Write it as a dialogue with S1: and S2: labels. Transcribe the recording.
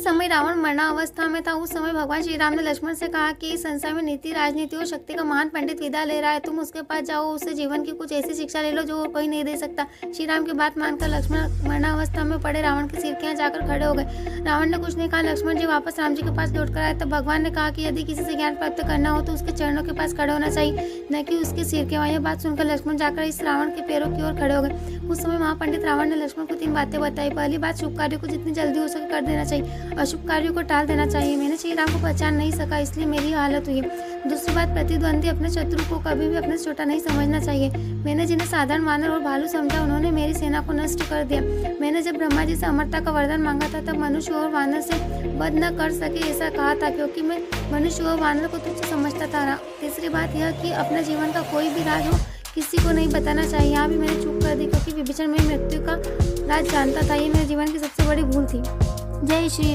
S1: समय रावण मरणावस्था में था, उस समय भगवान श्री राम ने लक्ष्मण से कहा कि इस संसार में नीति, राजनीति और शक्ति का महान पंडित विदा ले रहा है, तुम उसके पास जाओ, उससे जीवन की कुछ ऐसी शिक्षा ले लो जो और कोई नहीं दे सकता। श्री राम की बात मानकर लक्ष्मण मरणावस्था में पड़े रावण के सिर के यहाँ जाकर खड़े हो गए। रावण ने कुछ नहीं कहा। लक्ष्मण जी वापस राम जी के पास लौट कर आए तब भगवान ने कहा कि यदि किसी से ज्ञान प्राप्त करना हो तो उसके चरणों के पास खड़े होना चाहिए, न कि उसके सिर के वहाँ। यह बात सुनकर लक्ष्मण जाकर इस रावण के पैरों की ओर खड़े हो गए। उस समय महापंडित रावण ने लक्ष्मण को 3 बातें बताई। पहली बात, शुभ कार्यों को जितनी जल्दी हो सके कर देना चाहिए, अशुभ कार्यों को टाल देना चाहिए। मैंने श्री राम को पहचान नहीं सका, इसलिए मेरी हालत हुई। दूसरी बात, प्रतिद्वंदी अपने शत्रु को कभी भी अपने से छोटा नहीं समझना चाहिए। मैंने जिन्हें साधारण वानर और भालू समझा, उन्होंने मेरी सेना को नष्ट कर दिया। मैंने जब ब्रह्मा जी से अमरता का वरदान मांगा था तब मनुष्य और वानर से वध न कर सके ऐसा कहा था, क्योंकि मैं मनुष्य और वानर को तुच्छ समझता था। तीसरी बात यह कि अपने जीवन का कोई भी राज हो किसी को नहीं बताना चाहिए। यहाँ भी मैंने चूक कर दी, क्योंकि विभीषण में मृत्यु का राज जानता था। ये मेरे जीवन की सबसे बड़ी भूल थी। जय श्री राम।